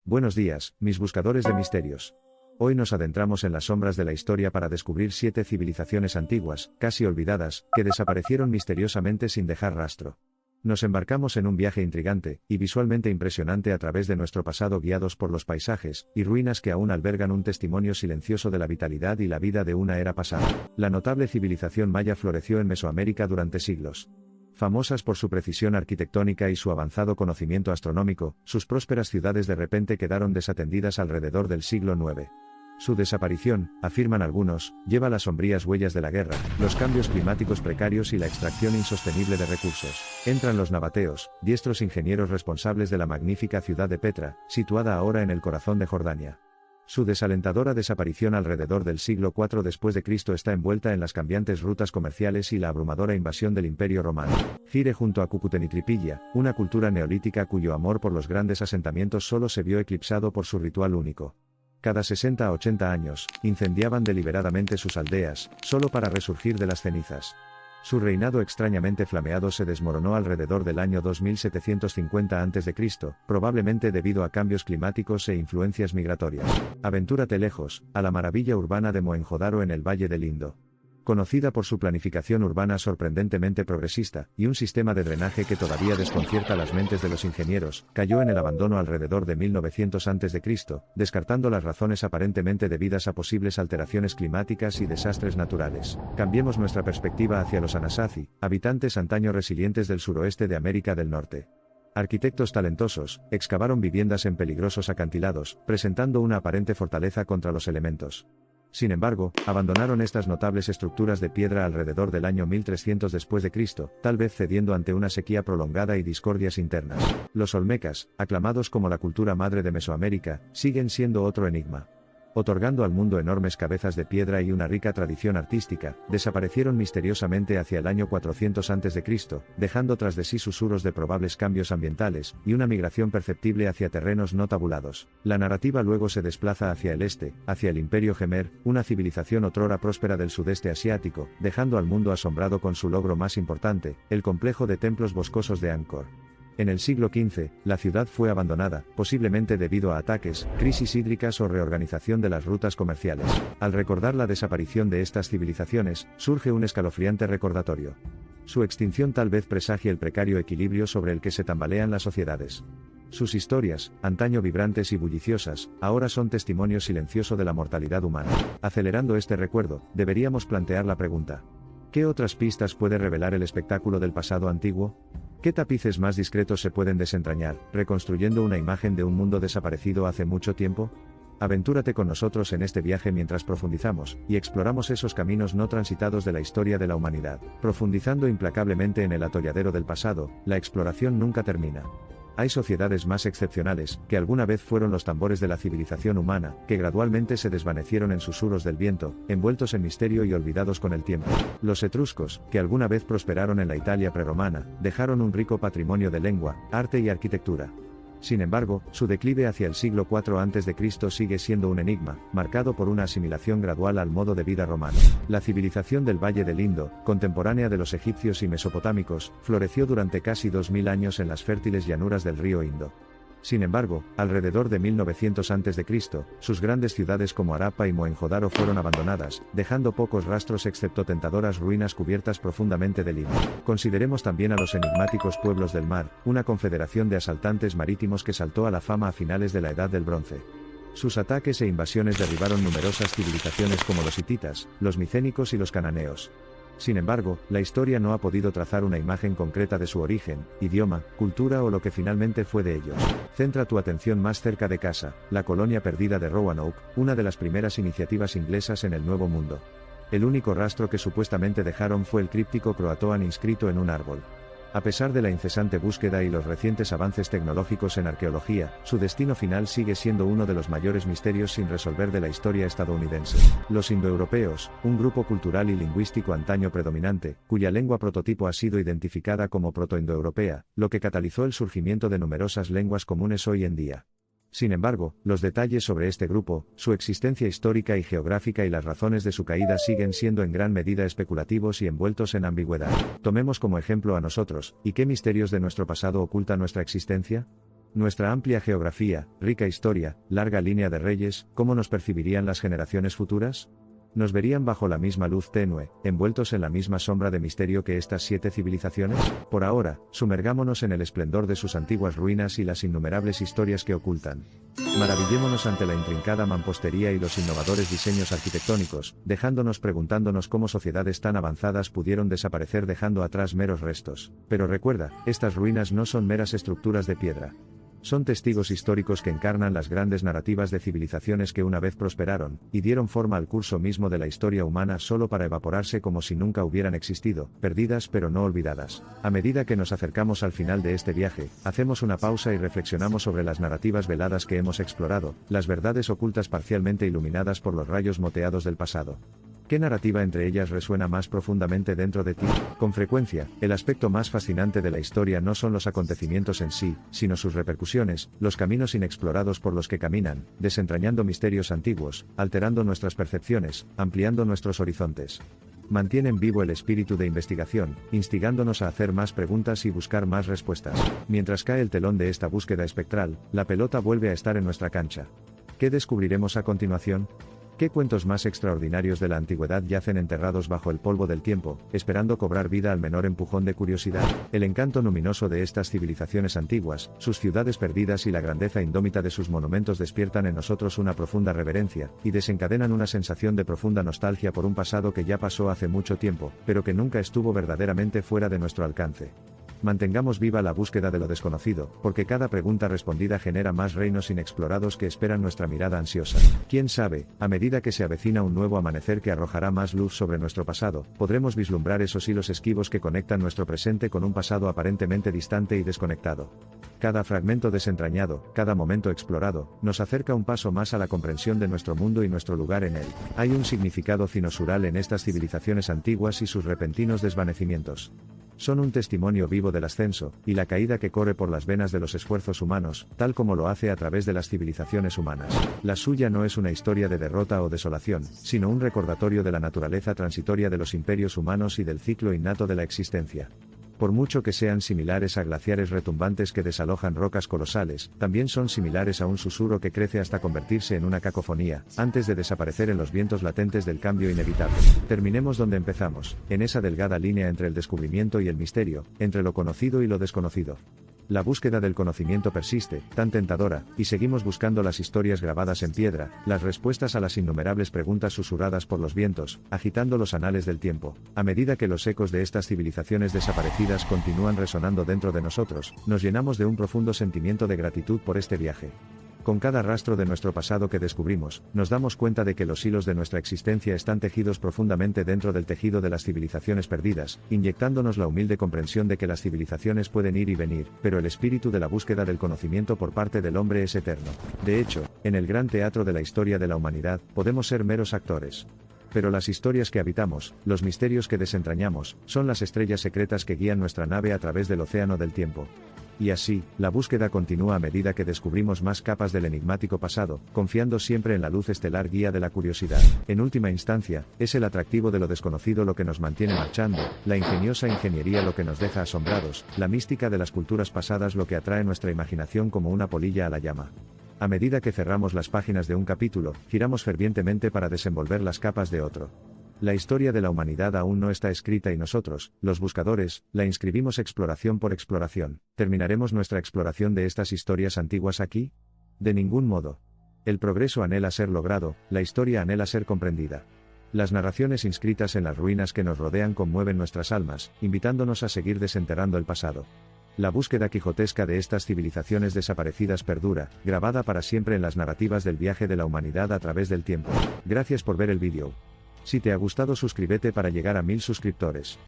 Buenos días, mis buscadores de misterios. Hoy nos adentramos en las sombras de la historia para descubrir 7 civilizaciones antiguas, casi olvidadas, que desaparecieron misteriosamente sin dejar rastro. Nos embarcamos en un viaje intrigante y visualmente impresionante a través de nuestro pasado, guiados por los paisajes y ruinas que aún albergan un testimonio silencioso de la vitalidad y la vida de una era pasada. La notable civilización maya floreció en Mesoamérica durante siglos. Famosas por su precisión arquitectónica y su avanzado conocimiento astronómico, sus prósperas ciudades de repente quedaron desatendidas alrededor del siglo IX. Su desaparición, afirman algunos, lleva las sombrías huellas de la guerra, los cambios climáticos precarios y la extracción insostenible de recursos. Entran los nabateos, diestros ingenieros responsables de la magnífica ciudad de Petra, situada ahora en el corazón de Jordania. Su desalentadora desaparición alrededor del siglo IV después de Cristo está envuelta en las cambiantes rutas comerciales y la abrumadora invasión del Imperio Romano. Gire junto a Cucutenitripilla, una cultura neolítica cuyo amor por los grandes asentamientos solo se vio eclipsado por su ritual único. Cada 60 a 80 años, incendiaban deliberadamente sus aldeas, solo para resurgir de las cenizas. Su reinado extrañamente flameado se desmoronó alrededor del año 2750 a.C., probablemente debido a cambios climáticos e influencias migratorias. Aventúrate lejos, a la maravilla urbana de Mohenjo-Daro en el Valle del Indo. Conocida por su planificación urbana sorprendentemente progresista, y un sistema de drenaje que todavía desconcierta las mentes de los ingenieros, cayó en el abandono alrededor de 1900 a.C., descartando las razones aparentemente debidas a posibles alteraciones climáticas y desastres naturales. Cambiemos nuestra perspectiva hacia los Anasazi, habitantes antaño resilientes del suroeste de América del Norte. Arquitectos talentosos, excavaron viviendas en peligrosos acantilados, presentando una aparente fortaleza contra los elementos. Sin embargo, abandonaron estas notables estructuras de piedra alrededor del año 1300 después de Cristo, tal vez cediendo ante una sequía prolongada y discordias internas. Los olmecas, aclamados como la cultura madre de Mesoamérica, siguen siendo otro enigma. Otorgando al mundo enormes cabezas de piedra y una rica tradición artística, desaparecieron misteriosamente hacia el año 400 a.C., dejando tras de sí susurros de probables cambios ambientales, y una migración perceptible hacia terrenos no tabulados. La narrativa luego se desplaza hacia el este, hacia el Imperio Gemer, una civilización otrora próspera del sudeste asiático, dejando al mundo asombrado con su logro más importante, el complejo de templos boscosos de Angkor. En el siglo XV, la ciudad fue abandonada, posiblemente debido a ataques, crisis hídricas o reorganización de las rutas comerciales. Al recordar la desaparición de estas civilizaciones, surge un escalofriante recordatorio. Su extinción tal vez presagie el precario equilibrio sobre el que se tambalean las sociedades. Sus historias, antaño vibrantes y bulliciosas, ahora son testimonio silencioso de la mortalidad humana. Acelerando este recuerdo, deberíamos plantear la pregunta: ¿qué otras pistas puede revelar el espectáculo del pasado antiguo? ¿Qué tapices más discretos se pueden desentrañar, reconstruyendo una imagen de un mundo desaparecido hace mucho tiempo? Aventúrate con nosotros en este viaje mientras profundizamos y exploramos esos caminos no transitados de la historia de la humanidad. Profundizando implacablemente en el atolladero del pasado, la exploración nunca termina. Hay sociedades más excepcionales, que alguna vez fueron los tambores de la civilización humana, que gradualmente se desvanecieron en susurros del viento, envueltos en misterio y olvidados con el tiempo. Los etruscos, que alguna vez prosperaron en la Italia prerromana, dejaron un rico patrimonio de lengua, arte y arquitectura. Sin embargo, su declive hacia el siglo IV a.C. sigue siendo un enigma, marcado por una asimilación gradual al modo de vida romano. La civilización del Valle del Indo, contemporánea de los egipcios y mesopotámicos, floreció durante casi 2000 años en las fértiles llanuras del río Indo. Sin embargo, alrededor de 1900 a.C., sus grandes ciudades como Harappa y Mohenjo-Daro fueron abandonadas, dejando pocos rastros excepto tentadoras ruinas cubiertas profundamente de limo. Consideremos también a los enigmáticos pueblos del mar, una confederación de asaltantes marítimos que saltó a la fama a finales de la Edad del Bronce. Sus ataques e invasiones derribaron numerosas civilizaciones como los hititas, los micénicos y los cananeos. Sin embargo, la historia no ha podido trazar una imagen concreta de su origen, idioma, cultura o lo que finalmente fue de ellos. Centra tu atención más cerca de casa, la colonia perdida de Roanoke, una de las primeras iniciativas inglesas en el Nuevo Mundo. El único rastro que supuestamente dejaron fue el críptico Croatoan inscrito en un árbol. A pesar de la incesante búsqueda y los recientes avances tecnológicos en arqueología, su destino final sigue siendo uno de los mayores misterios sin resolver de la historia estadounidense. Los indoeuropeos, un grupo cultural y lingüístico antaño predominante, cuya lengua prototipo ha sido identificada como protoindoeuropea, lo que catalizó el surgimiento de numerosas lenguas comunes hoy en día. Sin embargo, los detalles sobre este grupo, su existencia histórica y geográfica y las razones de su caída siguen siendo en gran medida especulativos y envueltos en ambigüedad. Tomemos como ejemplo a nosotros, ¿y qué misterios de nuestro pasado oculta nuestra existencia? Nuestra amplia geografía, rica historia, larga línea de reyes, ¿cómo nos percibirían las generaciones futuras? ¿Nos verían bajo la misma luz tenue, envueltos en la misma sombra de misterio que estas 7 civilizaciones? Por ahora, sumergámonos en el esplendor de sus antiguas ruinas y las innumerables historias que ocultan. Maravillémonos ante la intrincada mampostería y los innovadores diseños arquitectónicos, dejándonos preguntándonos cómo sociedades tan avanzadas pudieron desaparecer dejando atrás meros restos. Pero recuerda, estas ruinas no son meras estructuras de piedra. Son testigos históricos que encarnan las grandes narrativas de civilizaciones que una vez prosperaron, y dieron forma al curso mismo de la historia humana solo para evaporarse como si nunca hubieran existido, perdidas pero no olvidadas. A medida que nos acercamos al final de este viaje, hacemos una pausa y reflexionamos sobre las narrativas veladas que hemos explorado, las verdades ocultas parcialmente iluminadas por los rayos moteados del pasado. ¿Qué narrativa entre ellas resuena más profundamente dentro de ti? Con frecuencia, el aspecto más fascinante de la historia no son los acontecimientos en sí, sino sus repercusiones, los caminos inexplorados por los que caminan, desentrañando misterios antiguos, alterando nuestras percepciones, ampliando nuestros horizontes. Mantienen vivo el espíritu de investigación, instigándonos a hacer más preguntas y buscar más respuestas. Mientras cae el telón de esta búsqueda espectral, la pelota vuelve a estar en nuestra cancha. ¿Qué descubriremos a continuación? ¿Qué cuentos más extraordinarios de la antigüedad yacen enterrados bajo el polvo del tiempo, esperando cobrar vida al menor empujón de curiosidad? El encanto luminoso de estas civilizaciones antiguas, sus ciudades perdidas y la grandeza indómita de sus monumentos despiertan en nosotros una profunda reverencia, y desencadenan una sensación de profunda nostalgia por un pasado que ya pasó hace mucho tiempo, pero que nunca estuvo verdaderamente fuera de nuestro alcance. Mantengamos viva la búsqueda de lo desconocido, porque cada pregunta respondida genera más reinos inexplorados que esperan nuestra mirada ansiosa. Quién sabe, a medida que se avecina un nuevo amanecer que arrojará más luz sobre nuestro pasado, podremos vislumbrar esos hilos esquivos que conectan nuestro presente con un pasado aparentemente distante y desconectado. Cada fragmento desentrañado, cada momento explorado, nos acerca un paso más a la comprensión de nuestro mundo y nuestro lugar en él. Hay un significado cinosural en estas civilizaciones antiguas y sus repentinos desvanecimientos. Son un testimonio vivo del ascenso, y la caída que corre por las venas de los esfuerzos humanos, tal como lo hace a través de las civilizaciones humanas. La suya no es una historia de derrota o desolación, sino un recordatorio de la naturaleza transitoria de los imperios humanos y del ciclo innato de la existencia. Por mucho que sean similares a glaciares retumbantes que desalojan rocas colosales, también son similares a un susurro que crece hasta convertirse en una cacofonía, antes de desaparecer en los vientos latentes del cambio inevitable. Terminemos donde empezamos, en esa delgada línea entre el descubrimiento y el misterio, entre lo conocido y lo desconocido. La búsqueda del conocimiento persiste, tan tentadora, y seguimos buscando las historias grabadas en piedra, las respuestas a las innumerables preguntas susurradas por los vientos, agitando los anales del tiempo. A medida que los ecos de estas civilizaciones desaparecidas continúan resonando dentro de nosotros, nos llenamos de un profundo sentimiento de gratitud por este viaje. Con cada rastro de nuestro pasado que descubrimos, nos damos cuenta de que los hilos de nuestra existencia están tejidos profundamente dentro del tejido de las civilizaciones perdidas, inyectándonos la humilde comprensión de que las civilizaciones pueden ir y venir, pero el espíritu de la búsqueda del conocimiento por parte del hombre es eterno. De hecho, en el gran teatro de la historia de la humanidad, podemos ser meros actores. Pero las historias que habitamos, los misterios que desentrañamos, son las estrellas secretas que guían nuestra nave a través del océano del tiempo. Y así, la búsqueda continúa a medida que descubrimos más capas del enigmático pasado, confiando siempre en la luz estelar guía de la curiosidad. En última instancia, es el atractivo de lo desconocido lo que nos mantiene marchando, la ingeniosa ingeniería lo que nos deja asombrados, la mística de las culturas pasadas lo que atrae nuestra imaginación como una polilla a la llama. A medida que cerramos las páginas de un capítulo, giramos fervientemente para desenvolver las capas de otro. La historia de la humanidad aún no está escrita y nosotros, los buscadores, la inscribimos exploración por exploración. ¿Terminaremos nuestra exploración de estas historias antiguas aquí? De ningún modo. El progreso anhela ser logrado, la historia anhela ser comprendida. Las narraciones inscritas en las ruinas que nos rodean conmueven nuestras almas, invitándonos a seguir desenterrando el pasado. La búsqueda quijotesca de estas civilizaciones desaparecidas perdura, grabada para siempre en las narrativas del viaje de la humanidad a través del tiempo. Gracias por ver el vídeo. Si te ha gustado, suscríbete para llegar a 1000 suscriptores.